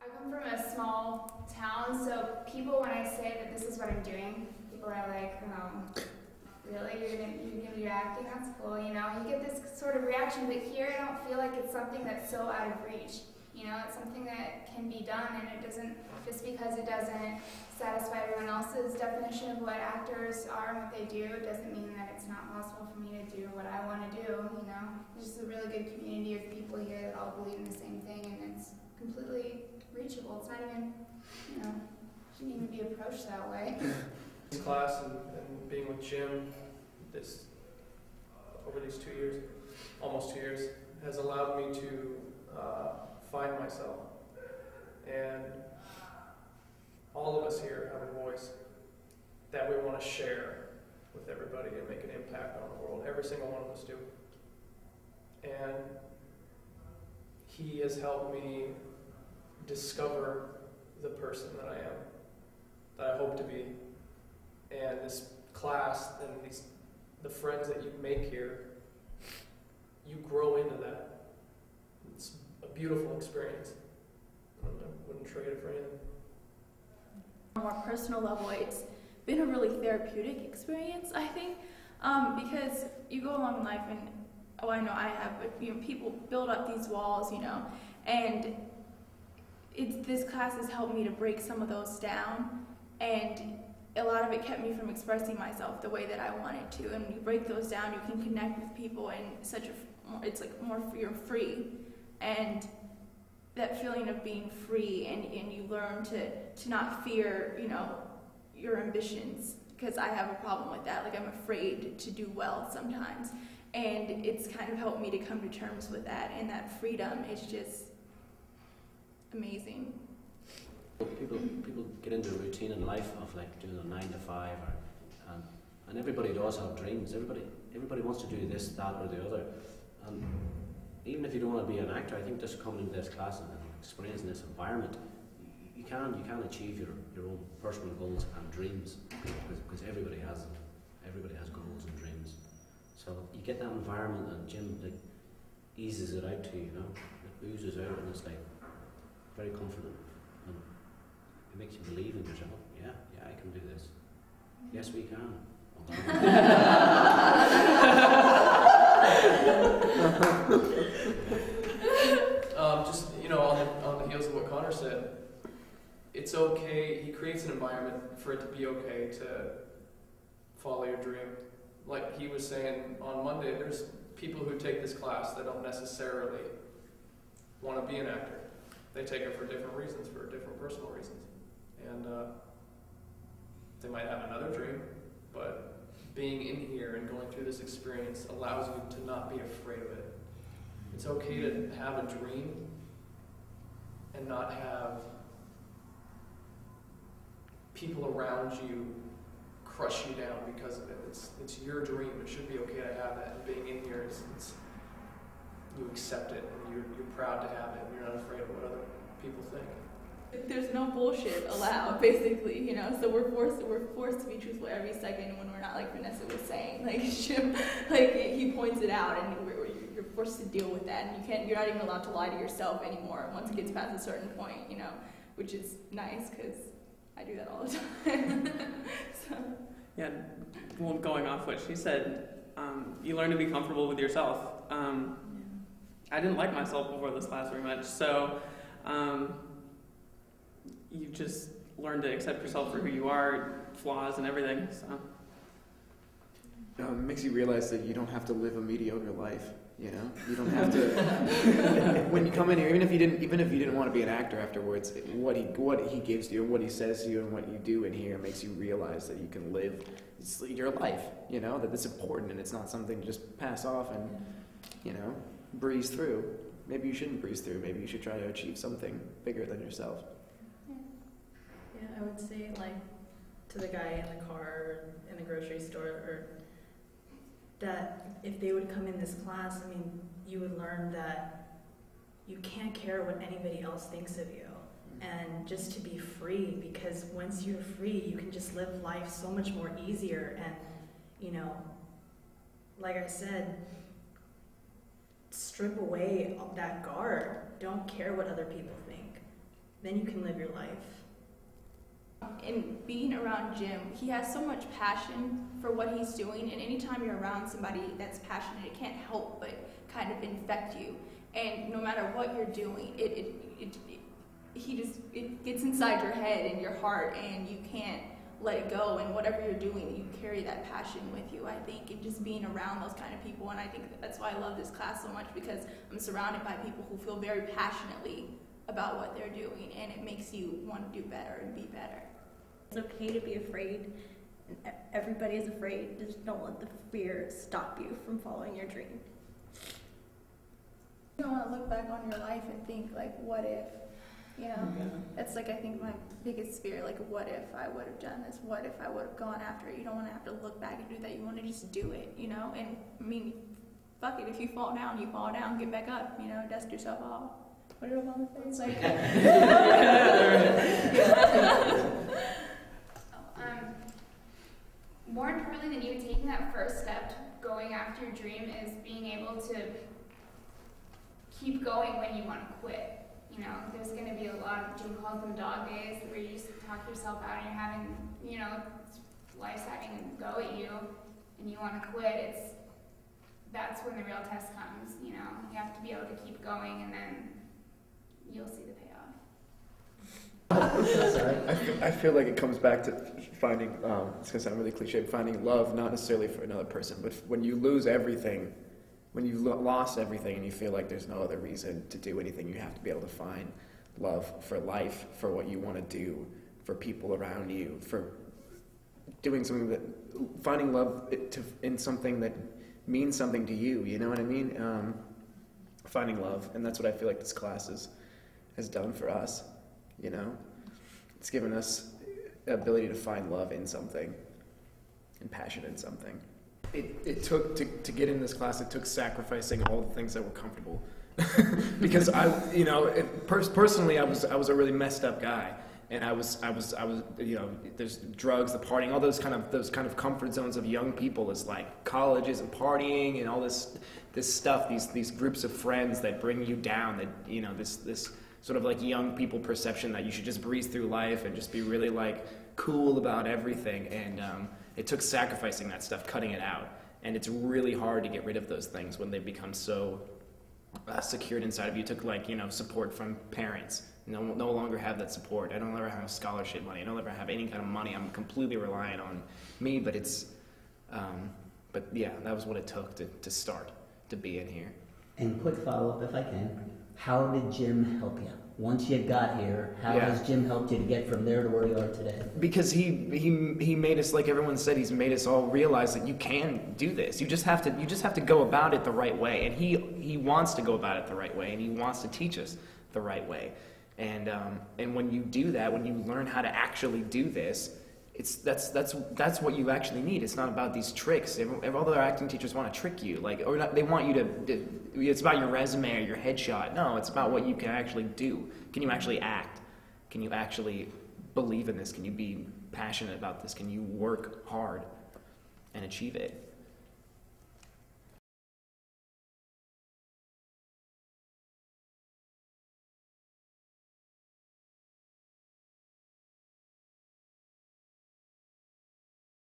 I come from a small town, so people, when I say that this is what I'm doing, people are like, oh, really? You're gonna be acting? That's cool, you know? You get this sort of reaction, but here I don't feel like it's something that's so out of reach. You know, it's something that can be done, and it doesn't, just because it doesn't satisfy everyone else's definition of what actors are and what they do, it doesn't mean that it's not possible for me to do what I want to do, you know? There's just a really good community of people here that all believe in the same thing, and it's completely reachable. It's not even, you know, shouldn't even be approached that way. This class and being with Jim this over these 2 years, almost 2 years, has allowed me to find myself. And all of us here have a voice that we want to share with everybody and make an impact on the world. Every single one of us do. And he has helped me discover the person that I am, that I hope to be. And this class and the friends that you make here, you grow into that. It's a beautiful experience. I wouldn't trade it for anything. On a more personal level, it's been a really therapeutic experience, I think, because you go along in life and, oh, I know I have, but you know, people build up these walls, you know, and this class has helped me to break some of those down, and a lot of it kept me from expressing myself the way that I wanted to. And when you break those down, you can connect with people in such a, it's like more, you're free, and that feeling of being free, and you learn to not fear, you know, your ambitions, because I have a problem with that. Like, I'm afraid to do well sometimes, and it's kind of helped me to come to terms with that, and that freedom is just amazing. People get into a routine in life of like doing a 9 to 5, and everybody does have dreams. Everybody wants to do this, that, or the other. And even if you don't want to be an actor, I think just coming into this class and experiencing this environment, you can achieve your own personal goals and dreams, because everybody has them. Everybody has goals and dreams. So you get that environment, and Jim like eases it out to you, you know. It oozes out, and it's like very confident. And it makes you believe in yourself. Yeah, I can do this. Yes, we can. Just, you know, on the heels of what Connor said, it's okay. He creates an environment for it to be okay to follow your dream. Like he was saying on Monday, there's people who take this class that don't necessarily want to be an actor. They take it for different reasons, for different personal reasons. And they might have another dream, but being in here and going through this experience allows you to not be afraid of it. It's okay to have a dream and not have people around you crush you down because of it. It's your dream. It should be okay to have that. And being in here, you accept it, and you're proud to have it, and you're not afraid of what other people think. There's no bullshit allowed, basically, you know. So we're forced to be truthful every second when we're not, like Vanessa was saying. Like Jim, like he points it out, and you're forced to deal with that, and you're not even allowed to lie to yourself anymore once it gets past a certain point, you know, which is nice because I do that all the time. So. Yeah, well, going off what she said, you learn to be comfortable with yourself. I didn't like myself before this class very much, so you just learn to accept yourself for who you are, flaws and everything. So it makes you realize that you don't have to live a mediocre life. You know, you don't have to. When you come in here, even if you didn't want to be an actor afterwards, what he gives you and what he says to you and what you do in here makes you realize that you can live your life. You know, that it's important and it's not something to just pass off and, you know, breeze through. Maybe you shouldn't breeze through. Maybe you should try to achieve something bigger than yourself. Yeah, I would say, like, to the guy in the car or in the grocery store, or that if they would come in this class, I mean, you would learn that you can't care what anybody else thinks of you, and just to be free, because once you're free, you can just live life so much more easier, and, you know, like I said, strip away that guard. Don't care what other people think. then you can live your life. And being around Jim, he has so much passion for what he's doing, and anytime you're around somebody that's passionate, it can't help but kind of infect you. And no matter what you're doing, it gets inside your head and your heart, and you can't let it go. And whatever you're doing, you carry that passion with you, I think, and just being around those kind of people. And I think that's why I love this class so much, because I'm surrounded by people who feel very passionately about what they're doing, and it makes you want to do better and be better. It's okay to be afraid. Everybody is afraid. Just don't let the fear stop you from following your dream. You don't want to look back on your life and think, like, what if? You know, that's like, I think, my biggest fear, like, what if I would have done this? What if I would have gone after it? You don't want to have to look back and do that. You want to just do it, you know? And, I mean, fuck it. If you fall down, get back up, you know, dust yourself off. Put it up on the face. Like, more importantly than even taking that first step, going after your dream, is being able to keep going when you want to quit. You know, there's going to be a lot of, Jim calls them dog days, where you just talk yourself out and you're having, you know, life's having a go at you and you want to quit. That's when the real test comes, you know. You have to be able to keep going, and then you'll see the payoff. I feel like it comes back to finding, it's going to sound really cliche, but finding love, not necessarily for another person, but when you lose everything, when you've lost everything and you feel like there's no other reason to do anything, you have to be able to find love for life, for what you want to do, for people around you, for doing something that, finding love in something that means something to you, you know what I mean? Finding love, and that's what I feel like this class has done for us, you know? It's given us the ability to find love in something and passion in something. It took, to get in this class, it took sacrificing all the things that were comfortable. Because personally, I was a really messed up guy. And I was, you know, there's drugs, the partying, all those kind of comfort zones of young people is like colleges and partying and all this stuff, these groups of friends that bring you down, that, you know, this sort of like young people perception that you should just breeze through life and just be really like cool about everything. And it took sacrificing that stuff, cutting it out. And it's really hard to get rid of those things when they become so secured inside of you. It took, like, you know, support from parents. No longer have that support. I don't ever have scholarship money. I don't ever have any kind of money. I'm completely reliant on me, but but yeah, that was what it took to start, to be in here. And quick follow-up, if I can. How did Jim help you? Once you got here, how has Jim helped you to get from there to where you are today? Because he made us, like everyone said, he's made us all realize that you can do this. You just have to go about it the right way. And he wants to go about it the right way, and he wants to teach us the right way. And when you do that, when you learn how to actually do this, that's what you actually need. It's not about these tricks. All the acting teachers want to trick you, they want you to. It's about your resume or your headshot. No, it's about what you can actually do. Can you actually act? Can you actually believe in this? Can you be passionate about this? Can you work hard and achieve it?